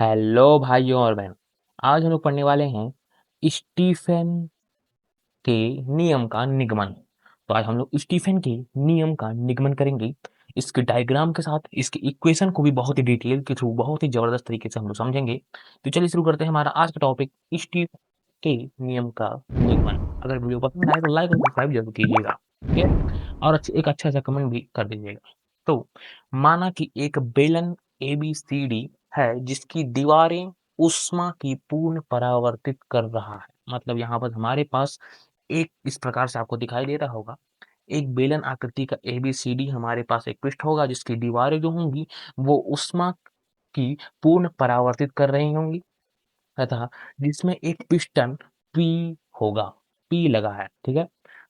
Hello भाइयों और बहनों। आज हम लोग पढ़ने वाले हैं स्टीफन के नियम का निगमन। तो आज हम लोग स्टीफन के नियम का निगमन करेंगे, इसके डायग्राम के साथ, इसके इक्वेशन को भी बहुत ही डिटेल के थ्रू, बहुत ही जबरदस्त तरीके से हम लोग समझेंगे। तो चलिए शुरू करते हैं हमारा आज का टॉपिक, स्टीफन के नियम का निगमन। अगर वीडियो पसंद आए तो लाइक और सब्सक्राइब जरूर कीजिएगा, ठीक है। और एक अच्छा सा कमेंट भी कर दीजिएगा। तो माना कि एक बेलन ABCD है जिसकी दीवारें ऊष्मा की पूर्ण परावर्तित कर रहा है। मतलब यहाँ पर हमारे पास एक इस प्रकार से आपको दिखाई दे रहा होगा, एक बेलन आकृति का ABCD हमारे पास एक पृष्ठ होगा जिसकी दीवारें जो होंगी वो ऊष्मा की पूर्ण परावर्तित कर रही होंगी, तथा जिसमें एक पिस्टन P होगा, P लगा है, ठीक है।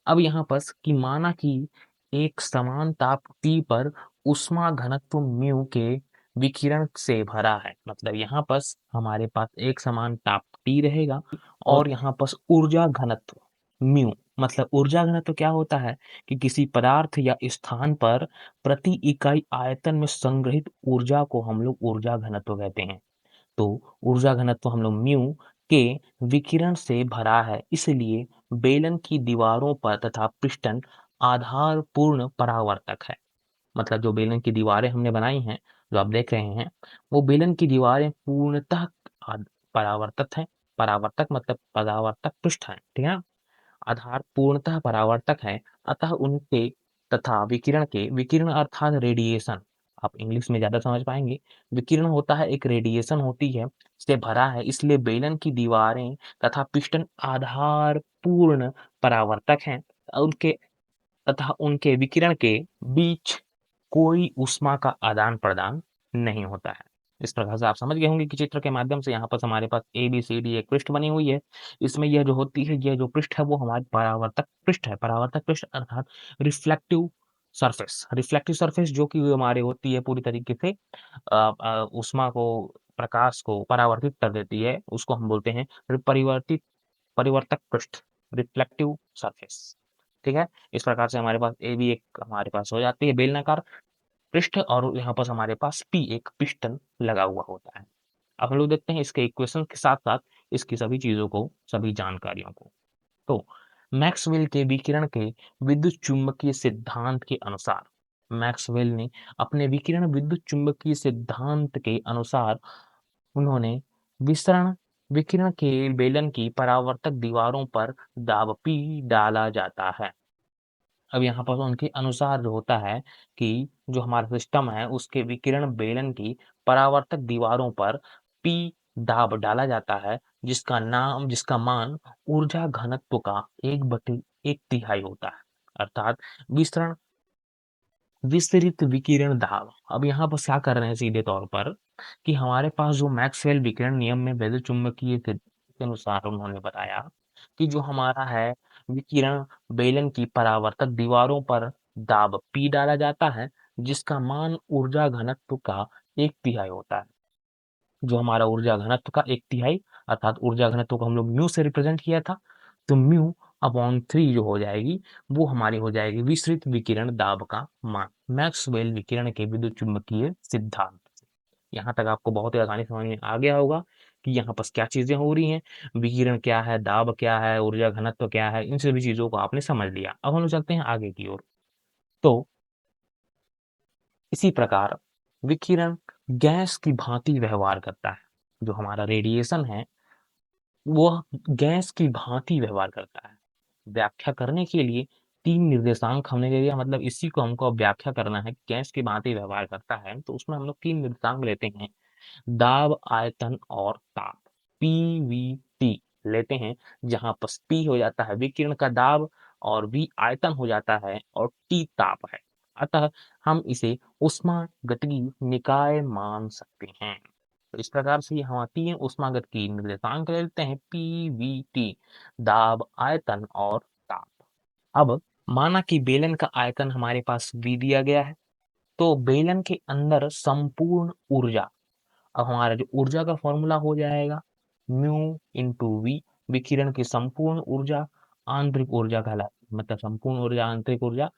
अब यहाँ पर कि माना कि एक समान ताप T पर ऊष्मा घनत्व म्यू के विकिरण से भरा है। मतलब यहाँ पर हमारे पास एक समान ताप T रहेगा और यहाँ पर ऊर्जा घनत्व म्यू, मतलब ऊर्जा घनत्व क्या होता है कि किसी पदार्थ या स्थान पर प्रति इकाई आयतन में संग्रहित ऊर्जा को हम लोग ऊर्जा घनत्व कहते हैं। तो ऊर्जा घनत्व हम लोग म्यू के विकिरण से भरा है, इसलिए बेलन की दीवारों पर तथा पिस्टन आधार पूर्ण परावर्तक है। मतलब जो बेलन की दीवारें हमने बनाई हैं, जो आप देख रहे हैं, वो बेलन की दीवारें पूर्णतः परावर्तक हैं। परावर्तक मतलब परावर्तक पृष्ठ है, ठीक है। आधार पूर्णतः परावर्तक है, अतः उनके तथा विकिरण के, विकिरण अर्थात रेडिएशन, आप इंग्लिश में ज्यादा समझ पाएंगे। विकिरण होता है, एक रेडिएशन होती है, से भरा है, इसलिए बेलन की दीवारें तथा पिस्टन आधार पूर्ण परावर्तक हैं। उनके तथा उनके विकिरण के बीच कोई ऊष्मा का आदान प्रदान नहीं होता है। इस प्रकार से आप समझ गए होंगे कि चित्र के माध्यम से यहाँ पर हमारे पास ABCD एक पृष्ठ बनी हुई है। इसमें यह जो होती है, यह जो पृष्ठ है वो हमारी परावर्तक पृष्ठ है। परावर्तक पृष्ठ अर्थात रिफ्लेक्टिव सरफेस। रिफ्लेक्टिव सरफेस जो कि हमारे होती है पूरी तरीके से ऊष्मा को, प्रकाश को परावर्तित कर देती है, उसको हम बोलते हैं परिवर्तित परिवर्तक पृष्ठ, रिफ्लेक्टिव सरफेस, ठीक है। इस प्रकार से हमारे पास ए भी एक हमारे पास हो जाती है बेलनाकार पृष्ठ, और यहाँ पर हमारे पास पी एक पिस्टन लगा हुआ होता है। अब हम लोग देखते हैं इसके इक्वेशन के साथ साथ इसकी सभी चीजों को, सभी जानकारियों को। तो मैक्सवेल के विकिरण के विद्युत चुंबकीय सिद्धांत के अनुसार, मैक्सवेल ने अपने विकिरण विद्युत चुंबकीय सिद्धांत के अनुसार उन्होंने विसरण विकिरण के बेलन की परावर्तक दीवारों पर दाब P डाला जाता है। अब यहाँ पर उनके अनुसार जो होता है कि जो हमारा सिस्टम है उसके विकिरण बेलन की परावर्तक दीवारों पर P दाब डाला जाता है, जिसका मान ऊर्जा घनत्व का 1/1 होता है, अर्थात विसरण विस्तरित विकिरण दाब। अब यहाँ पर क्या कर रहे हैं सीधे तौर पर कि हमारे पास जो मैक्सवेल विकिरण नियम में विद्युत चुंबकीय के अनुसार उन्होंने बताया कि जो हमारा है विकिरण बेलन की परावर्तक दीवारों पर दाब P डाला जाता है, जिसका मान ऊर्जा घनत्व का 1/3 होता है। जो हमारा ऊर्जा घनत्व का 1/3, अर्थात ऊर्जा घनत्व को हम लोग म्यू से रिप्रेजेंट किया था, तो म्यू अपॉन 3 जो हो जाएगी वो हमारी हो जाएगी विसरित विकिरण दाब का मान, मैक्सवेल विकिरण के विद्युत चुंबकीय सिद्धांत। यहाँ तक आपको बहुत ही आसानी समझ में आ गया होगा कि यहाँ पर क्या चीजें हो रही हैं, विकिरण क्या है, दाब क्या है, ऊर्जा घनत्व क्या है, इन सभी चीजों को आपने समझ लिया। अब हम लोग चलते हैं आगे की ओर। तो इसी प्रकार विकिरण गैस की भांति व्यवहार करता है। जो हमारा रेडिएशन है वह गैस की भांति व्यवहार करता है। व्याख्या करने के लिए 3 निर्देशांक हमने ले लिया, मतलब इसी को हमको अब व्याख्या करना है। गैस की भांति व्यवहार करता है तो उसमें हम लोग 3 निर्देशांक लेते हैं, दाब, आयतन और ताप, PVT लेते हैं, जहां पर P हो जाता है विकिरण का दाब और V आयतन हो जाता है और T ताप है। अतः हम इसे ऊष्मागतिकी निकाय मान सकते हैं। तो इस प्रकार से हम आती है ऊष्मागतिकी निर्देशांक ले लेते हैं, PVT, दाब, आयतन और ताप। अब माना कि बेलन का आयतन हमारे पास V दिया गया है, तो बेलन के अंदर संपूर्ण ऊर्जा, अब हमारा जो ऊर्जा का फॉर्मूला हो जाएगा म्यू इंटू वी, विकिरण की संपूर्ण ऊर्जा, आंतरिक ऊर्जा कहलाती, मतलब संपूर्ण ऊर्जा, आंतरिक ऊर्जा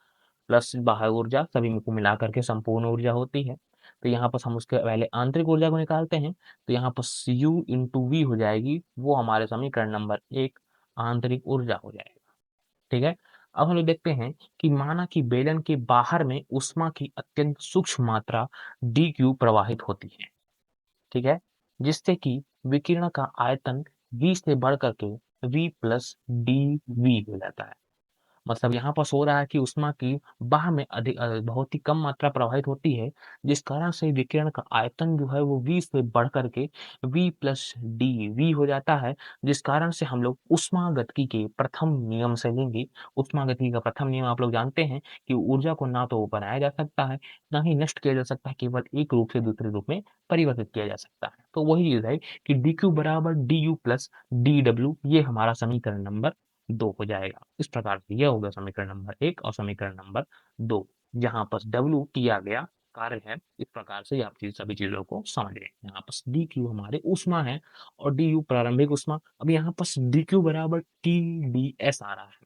प्लस बाह्य ऊर्जा, सभी को मिलाकर के संपूर्ण ऊर्जा होती है। तो यहाँ पर हम उसके पहले आंतरिक ऊर्जा को निकालते हैं, तो यहाँ पर U इंटू वी हो जाएगी, वो हमारे समीकरण नंबर 1 आंतरिक ऊर्जा हो जाएगा। ठीक है। अब हम लोग देखते हैं कि माना कि बेलन के बाहर में ऊष्मा की अत्यंत सूक्ष्म मात्रा dq प्रवाहित होती है, ठीक है, जिससे कि विकिरण का आयतन v से बढ़ करके v प्लस dv हो जाता है। मतलब यहाँ पर हो रहा है कि ऊष्मा की बाह में बहुत ही कम मात्रा प्रवाहित होती है, जिस कारण से विकिरण का आयतन जो है वो V से बढ़ करके V प्लस डी हो जाता है, जिस कारण से हम लोग ऊष्मागतिकी के प्रथम नियम से लेंगे। ऊष्मागतिकी का प्रथम नियम आप लोग जानते हैं कि ऊर्जा को ना तो बनाया जा सकता है, ना ही नष्ट किया जा सकता है, केवल एक रूप से दूसरे रूप में परिवर्तित किया जा सकता है। तो वही चीज है कि dq बराबर du प्लस dw, ये हमारा समीकरण नंबर 2 हो जाएगा। इस प्रकार से यह हो गया समीकरण नंबर 1 और समीकरण नंबर 2, जहाँ पर W किया गया कार्य है। इस प्रकार से आप सभी चीजों को समझ गए। यहाँ पर dq हमारे ऊष्मा है और du प्रारंभिक ऊष्मा। अब यहाँ पर dq बराबर TdS आ रहा है,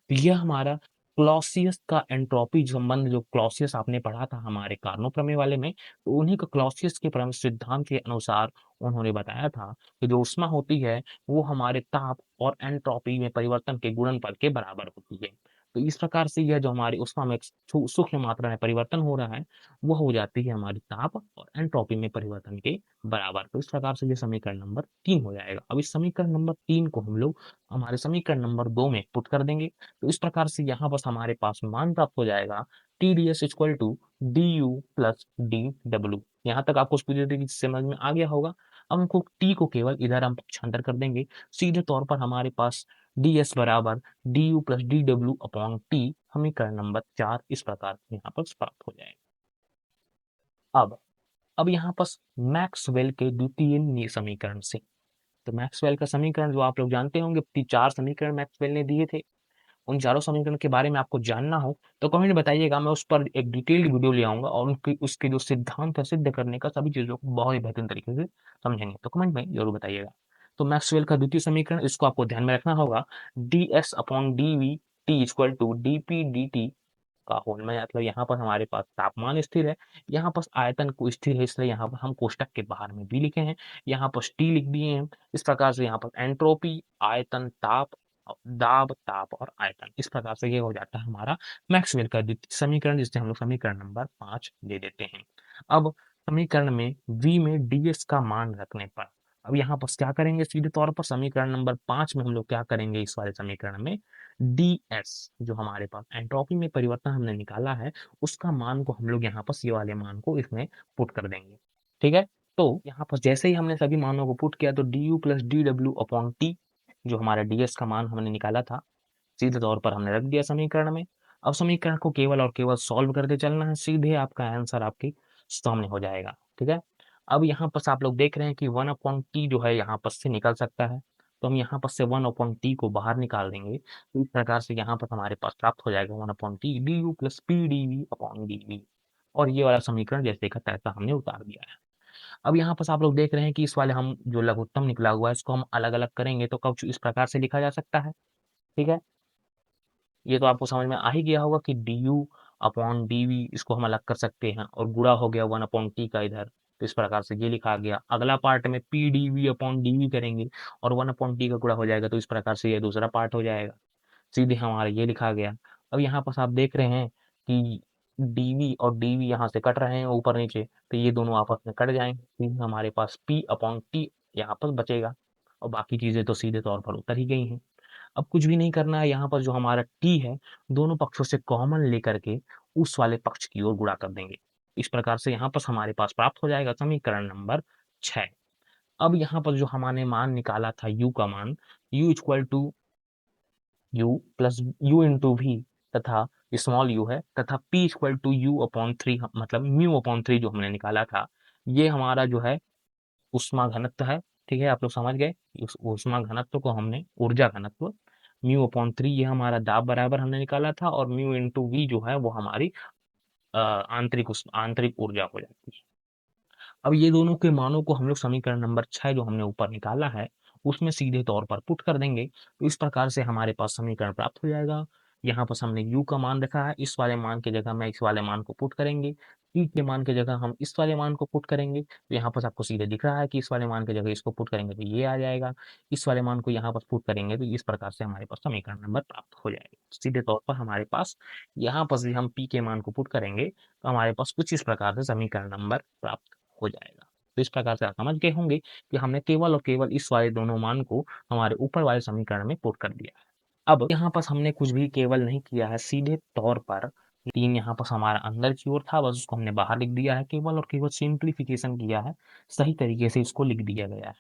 तो यह हमारा क्लॉसियस का एंट्रोपी संबंध, जो क्लॉसियस आपने पढ़ा था हमारे कार्नो प्रमेय वाले में, तो उन्हीं का क्लॉसियस के परम सिद्धांत के अनुसार उन्होंने बताया था कि जो ऊष्मा होती है वो हमारे ताप और एंट्रोपी में परिवर्तन के गुणनफल के बराबर होती है। तो इस प्रकार से यह जो हमारी ऊष्मा में सूक्ष्म मात्रा में परिवर्तन हो रहा है, वह हो जाती है हमारी ताप और एंट्रोपी में परिवर्तन के बराबर। तो इस प्रकार से ये समीकरण नंबर 3 हो जाएगा। अब इस समीकरण नंबर 3 को हम लोग हमारे समीकरण नंबर 2 में पुट कर देंगे, तो इस प्रकार से यहाँ बस हमारे पास मान प्राप्त हो जाएगा TdS equal to du plus dw। यहाँ तक आपको स्पीड समझ में आ गया होगा। अब हमको t को केवल इधर हम पक्षांतर कर देंगे, सीधे तौर पर हमारे पास ds बराबर du plus dw upon t, समीकरण नंबर 4 इस प्रकार यहाँ पर प्राप्त हो जाएगा। अब यहाँ पर मैक्सवेल के द्वितीय समीकरण से, तो मैक्सवेल का समीकरण जो आप लोग जानते होंगे, 4 समीकरण मैक्सवेल ने दिए थे। उन चारों समीकरण के बारे में आपको जानना हो तो कमेंट बताइएगा, मैं उस पर एक डिटेल्ड वीडियो ले आऊंगा और उनकी उसके जो सिद्धांत है सिद्ध करने का सभी चीजों को बहुत ही बेहतरीन तरीके से समझेंगे, तो कमेंट में जरूर बताइएगा। तो मैक्सवेल का द्वितीय समीकरण, इसको आपको ध्यान में रखना होगा, ds upon dv t equal to dp dt का होल में, मतलब यहाँ पर हमारे पास तापमान स्थिर है, यहाँ पर आयतन को स्थिर है, इसलिए यहाँ पर हम कोष्टक के बाहर में भी लिखे हैं, यहाँ पर टी लिख दिए हैं। इस प्रकार से यहाँ पर एंट्रोपी, आयतन, ताप, दाब, ताप और आयतन, इस प्रकार से ये हो जाता है हमारा मैक्सवेल का द्वितीय समीकरण, जिससे हम लोग समीकरण नंबर 5 दे देते हैं। अब समीकरण में v में ds का मान रखने पर, अब यहाँ पर क्या करेंगे, सीधे तौर पर समीकरण नंबर 5 में हम लोग क्या करेंगे, इस वाले समीकरण में ds जो हमारे पास एंट्रोपी में परिवर्तन हमने निकाला है, उसका मान को हम लोग यहाँ पर ये वाले मान को इसमें पुट कर देंगे। ठीक है। तो यहाँ पर जैसे ही हमने सभी मानों को पुट किया, तो du plus dw upon t, जो हमारा ds का मान हमने निकाला था, सीधे तौर पर हमने रख दिया समीकरण में। अब समीकरण को केवल और केवल सॉल्व करते चलना है, सीधे आपका आंसर आपके सामने हो जाएगा। ठीक है। अब यहाँ पर आप लोग देख रहे हैं कि 1/t जो है यहाँ पर से निकल सकता है, तो हम यहाँ पर से 1/t को बाहर निकाल देंगे, तो इस प्रकार से यहाँ पर हमारे पास प्राप्त हो जाएगा 1/t du plus pdv upon dv, और ये वाला समीकरण जैसे का तैसा हमने उतार दिया है। अब यहाँ पर आप लोग देख रहे हैं कि इस वाले हम जो लघुत्तम निकला हुआ है, इसको हम अलग अलग करेंगे तो कुछ इस प्रकार से लिखा जा सकता है। ठीक है। ये तो आपको समझ में आ ही गया होगा कि du अपॉन dv, इसको हम अलग कर सकते हैं, और गुणा हो गया 1/t का इधर, तो इस प्रकार से ये लिखा गया। अगला पार्ट में pdv अपॉन dv करेंगे और 1/t का गुणा हो जाएगा, तो इस प्रकार से ये दूसरा पार्ट हो जाएगा, सीधे हमारा ये लिखा गया। अब यहाँ पर आप देख रहे हैं कि dv और dv यहाँ से कट रहे हैं ऊपर नीचे, तो ये दोनों आपस में कट जाएंगे, फिर हमारे पास p अपॉन t यहाँ पर बचेगा, और बाकी चीजें तो सीधे तौर पर उतर ही गई हैं। अब कुछ भी नहीं करना है, यहाँ पर जो हमारा t है, दोनों पक्षों से कॉमन लेकर के उस वाले पक्ष की ओर गुणा कर देंगे। इस प्रकार से यहाँ पर हमारे पास प्राप्त हो जाएगा समीकरण नंबर 6। अब यहाँ पर जो हमने मान निकाला था u का मान, u equal to u plus u into v, तथा स्मॉल u है, तथा p equal to u upon 3, मतलब म्यू अपॉन 3 जो हमने निकाला था, ये हमारा जो है ऊष्मा घनत्व है। ठीक है, आप लोग समझ गए, उस ऊष्मा घनत्व को हमने ऊर्जा घनत्व म्यू अपॉन 3, ये हमारा दाब बराबर हमने निकाला था, और म्यू इंटू वी जो है वो हमारी आंतरिक ऊर्जा हो जाती है। अब ये दोनों के मानों को हम लोग समीकरण नंबर 6 जो हमने ऊपर निकाला है उसमें सीधे तौर पर पुट कर देंगे, तो इस प्रकार से हमारे पास समीकरण प्राप्त हो जाएगा। यहाँ पर हमने u का मान रखा है, इस वाले मान की जगह में इस वाले मान को पुट करेंगे, टी के मान की जगह हम इस वाले मान को पुट करेंगे, तो यहाँ पर आपको सीधे दिख रहा है कि इस वाले मान की जगह इसको पुट करेंगे तो ये आ जाएगा, इस वाले मान को यहाँ पर पुट करेंगे तो इस प्रकार से हमारे पास समीकरण नंबर प्राप्त हो जाएगा। सीधे तौर पर हमारे पास यहाँ पर भी हम पी के मान को पुट करेंगे तो हमारे पास कुछ इस प्रकार से समीकरण नंबर प्राप्त हो जाएगा। तो इस प्रकार से आप समझ गए होंगे कि हमने केवल और केवल इस वाले दोनों मान को हमारे ऊपर वाले समीकरण में पुट कर दिया है। अब यहाँ पर हमने कुछ भी केवल नहीं किया है, सीधे तौर पर 3 यहाँ पर हमारा अंदर की ओर था, बस उसको हमने बाहर लिख दिया है, केवल और केवल सिंप्लीफिकेशन किया है, सही तरीके से इसको लिख दिया गया है।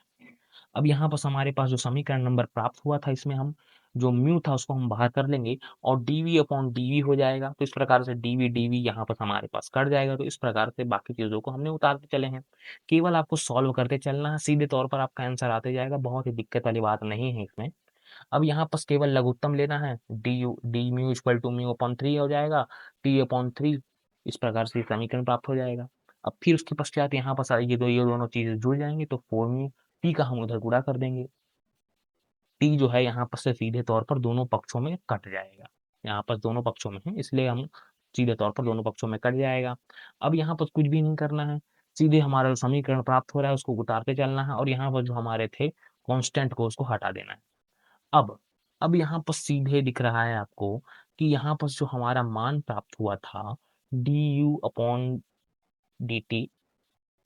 अब यहाँ पर हमारे पास जो समीकरण नंबर प्राप्त हुआ था, इसमें हम जो म्यू था उसको हम बाहर कर लेंगे और डीवी अपॉन डीवी हो जाएगा। तो इस प्रकार से डीवी डीवी यहाँ पर हमारे पास कट जाएगा। तो इस प्रकार से बाकी चीज़ों को हमने उतारते चले हैं। केवल आपको सॉल्व करते चलना है, सीधे तौर पर आपका आंसर आते जाएगा। बहुत ही दिक्कत वाली बात नहीं है इसमें। अब यहाँ पर केवल लघुत्तम लेना है, d mu equal to mu upon 3 हो जाएगा, टी अपॉन 3। इस प्रकार से समीकरण प्राप्त हो जाएगा। अब फिर उसके पश्चात यहाँ पर ये दोनों चीजें जुड़ जाएंगी तो 4 म्यू, टी का हम उधर गुणा कर देंगे। टी जो है यहाँ पर से सीधे तौर पर दोनों पक्षों में कट जाएगा। यहाँ पर दोनों पक्षों में है, इसलिए हम सीधे तौर पर दोनों पक्षों में कट जाएगा। अब यहाँ पर कुछ भी नहीं करना है, सीधे हमारा जो समीकरण प्राप्त हो रहा है उसको उतारते चलना है और यहाँ पर जो हमारे थे कांस्टेंट को उसको हटा देना है। अब अब यहाँ पर सीधे दिख रहा है आपको कि यहाँ पर जो हमारा मान प्राप्त हुआ था D you upon D T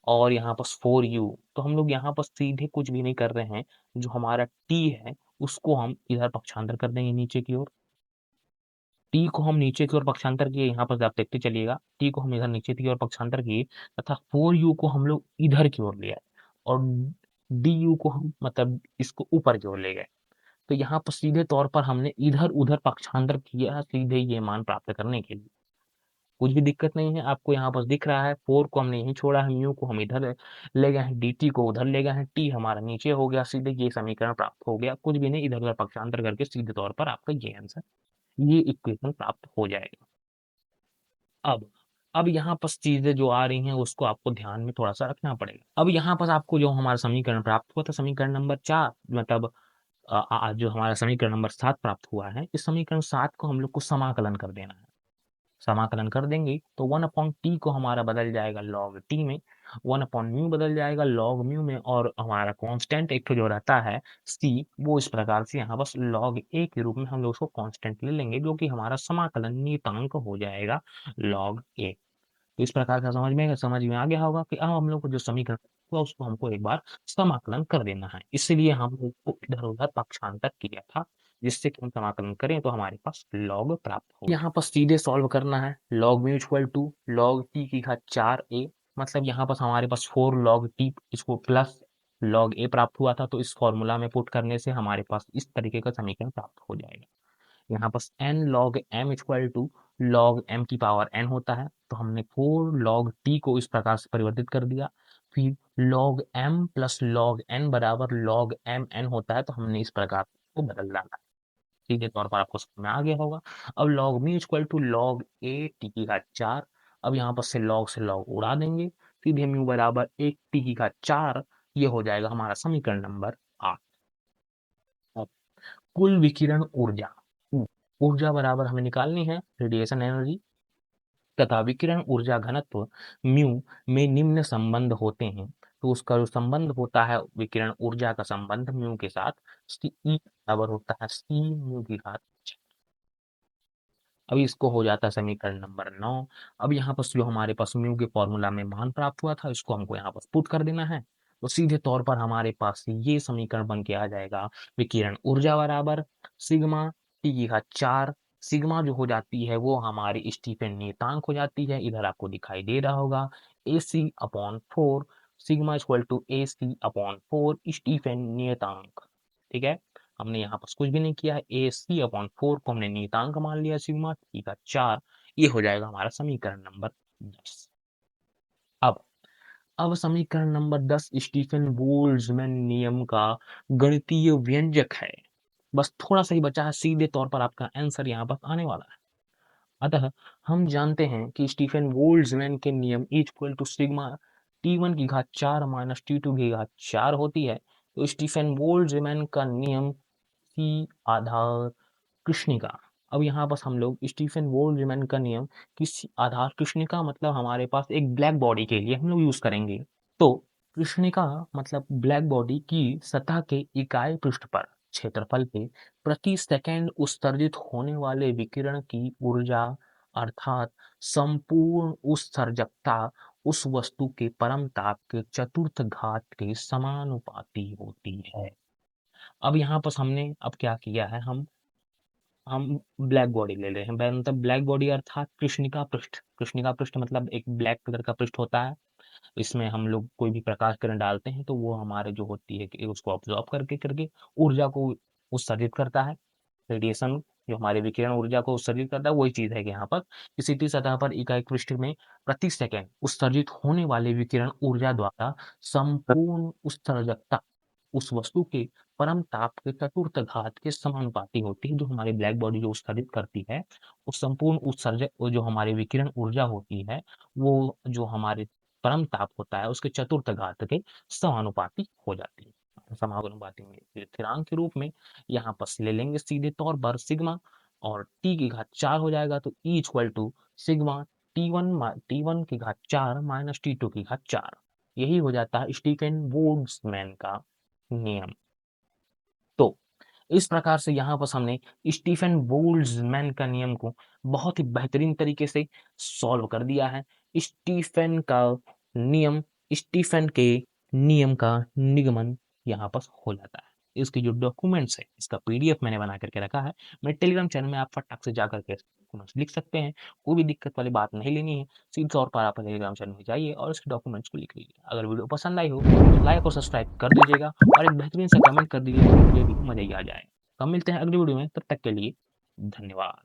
और यहाँ पर 4u, तो हम लोग यहाँ पर सीधे कुछ भी नहीं कर रहे हैं। जो हमारा t है उसको हम इधर पक्षांतर कर देंगे नीचे की ओर। t को हम नीचे की ओर पक्षांतर किए, यहाँ पर आप देखते चलिएगा, t को हम इधर नीचे की ओर पक्षांतर किए तथा 4u को हम लोग इधर की ओर ले आए और du को हम मतलब इसको ऊपर की ओर ले गए। तो यहाँ पर सीधे तौर पर हमने इधर-उधर पक्षांतर किया सीधे ये मान प्राप्त करने के लिए। कुछ भी दिक्कत नहीं है, आपको यहाँ पर दिख रहा है 4 को हमने यहीं छोड़ा है, म्यू को हम इधर ले गए हैं, dt को उधर ले गए हैं, t हमारा नीचे हो गया, सीधे ये समीकरण प्राप्त हो गया। कुछ भी नहीं, इधर-उधर पक्षांतर करके सीधे तौर पर आपका ये आंसर, ये इक्वेशन प्राप्त हो जाएगा। अब यहाँ पर चीजें जो आ रही हैं उसको आपको ध्यान में थोड़ा-सा रखना पड़ेगा। अब यहाँ पर आपको जो हमारा समीकरण प्राप्त हुआ था, समीकरण नंबर 4 मतलब जो हमारा समीकरण नंबर 7 प्राप्त हुआ है, इस समीकरण 7 को हम लोग को समाकलन कर देना है। समाकलन कर देंगे तो 1 अपॉन टी को हमारा बदल जाएगा लॉग टी में, 1 अपॉन म्यू बदल जाएगा लॉग म्यू में और हमारा कांस्टेंट एक तो जो रहता है सी, वो इस प्रकार से यहाँ बस लॉग ए के रूप में हम लोग उसको कांस्टेंट ले लेंगे, जो कि हमारा समाकलन नियतांक हो जाएगा लॉग ए। तो इस प्रकार का समझ में आ गया होगा कि अब हम लोग को जो समीकरण हुआ उसको हमको एक बार समाकलन कर देना है। इसलिए हम लोग को इधर-उधर पक्षांतर किया था, जिससे कि हम समाकलन करें तो हमारे पास लॉग प्राप्त हो। यहाँ पर सीधे सॉल्व करना है, log mu equal to log t की घात 4a, मतलब यहाँ पर हमारे पास 4 लॉग टी इसको प्लस लॉग ए प्राप्त हुआ था, तो इस फॉर्मूला में पुट करने से हमारे पास इस तरीके का समीकरण प्राप्त हो जाएगा। यहाँ पर n log m equal to log m की पावर n होता है, तो हमने 4 log t को इस प्रकार से परिवर्तित कर दिया। फिर log m plus log n बराबर log m n होता है, तो हमने इस प्रकार को बदल डाला। सीधे तौर पर आपको समझ में आ गया होगा। अब log m equal to log a t की घात 4, अब यहाँ पर से log उड़ा देंगे, सीधे म्यू बराबर 1 t की घात 4, ये हो जाएगा हमारा समीकरण नंबर 8। अब कुल विकिरण ऊर्जा, ऊर्जा बराबर हमें निकालनी है रेडिएशन एनर्जी तथा विकिरण ऊर्जा घनत्व म्यू में निम्न संबंध होते हैं। तो उसका जो संबंध होता है विकिरण ऊर्जा का संबंध म्यू के साथ, सी ई बराबर होता है सी म्यू की घात 6। अब इसको हो जाता है समीकरण नंबर 9। अब यहाँ पर जो हमारे पास म्यू के फॉर्मूला में मान प्राप्त हुआ था, इसको हमको यहाँ पर पुट कर देना है। तो सीधे तौर पर हमारे पास ये समीकरण बन के आ जाएगा, विकिरण ऊर्जा बराबर सिग्मा टी की घात 4, सिग्मा जो हो जाती है वो हमारी स्टीफन नियतांक हो जाती है, इधर आपको दिखाई दे रहा होगा A C upon 4, sigma equal to A C upon 4 Stefan नियतांक। ठीक है, हमने यहाँ पर कुछ भी नहीं किया है, ए सी अपॉन 4 को हमने नियतांक मान लिया सिग्मा टी का 4, ये हो जाएगा हमारा समीकरण नंबर 10। अब समीकरण नंबर 10 स्टीफन बोल्ट्जमैन नियम का गणितीय व्यंजक है। बस थोड़ा सा ही बचा है, सीधे तौर पर आपका आंसर यहाँ पर आने वाला है। अतः हम जानते हैं कि स्टीफन बोल्ट्जमैन के नियम इक्वल टू सिग्मा T1 की घात 4 माइनस T2 की घात 4 होती है। तो स्टीफन बोल्ट्जमैन का नियम की आधार कृष्णिका, अब यहाँ बस हम लोग स्टीफन बोल्ट्जमैन का नियम किस आधार कृष्णिका मतलब हमारे पास एक ब्लैक बॉडी के लिए हम लोग यूज़ करेंगे। तो कृष्णिका मतलब ब्लैक बॉडी की सतह के इकाई पृष्ठ पर क्षेत्रफल पे प्रति सेकंड उत्सर्जित होने वाले विकिरण की ऊर्जा अर्थात संपूर्ण उत्सर्जकता उस वस्तु के परम ताप के चतुर्थ घात के समानुपाती होती है। अब यहाँ पर हमने अब क्या किया है, हम ब्लैक बॉडी ले रहे हैं, मतलब ब्लैक बॉडी अर्थात कृष्णिका पृष्ठ। कृष्णिका पृष्ठ मतलब एक ब्लैक कलर का पृष्ठ होता है। इसमें हम लोग कोई भी प्रकाश किरण डालते हैं तो वो हमारे जो होती है कि उसको ऑब्जॉर्ब करके करके ऊर्जा को उत्सर्जित करता है। रेडिएशन जो हमारे विकिरण ऊर्जा को उत्सर्जित करता है वही चीज है कि यहाँ पर किसी भी सतह पर इकाई पृष्ठ में प्रति सेकंड उत्सर्जित होने वाले विकिरण ऊर्जा द्वारा संपूर्ण उत्सर्जकता उस वस्तु के परम ताप के चतुर्थ घात के समानुपाती होती है। जो हमारी ब्लैक बॉडी जो उत्सर्जित करती है उस संपूर्ण उत्सर्जक वो जो हमारी विकिरण ऊर्जा होती है वो जो हमारे परम ताप होता है उसके चतुर्थ घात के समानुपाती हो जाती है। समानुपाती में स्थिरांक के रूप में यहाँ पर ले लेंगे सीधे तौर पर सिग्मा, और टी की घात 4 हो जाएगा तो e equal to sigma t one की घात 4 माइनस टी2 की घात 4। यही हो जाता है स्टीफन बोल्ट्जमैन का नियम। तो इस प्रकार से यहाँ पर हमने स्टीफन बोल्ट्जमैन का नियम को बहुत ही बेहतरीन तरीके से सॉल्व कर दिया है। स्टीफन का नियम, स्टीफन के नियम का निगमन यहाँ पर हो जाता है। इसके जो डॉक्यूमेंट्स है इसका पीडीएफ मैंने बना करके रखा है। मेरे टेलीग्राम चैनल में आप फटाक से जा करके डॉक्यूमेंट्स लिख सकते हैं। कोई भी दिक्कत वाली बात नहीं लेनी है, सीधे तौर पर आप टेलीग्राम चैनल में जाइए और इसके डॉक्यूमेंट्स को लिख लीजिए। अगर वीडियो पसंद आई हो तो लाइक और सब्सक्राइब कर दीजिएगा और एक बेहतरीन सा कमेंट कर दीजिएगा, मुझे भी मजा ही आ जाए। तो हम मिलते हैं अगली वीडियो में, तब तक के लिए धन्यवाद।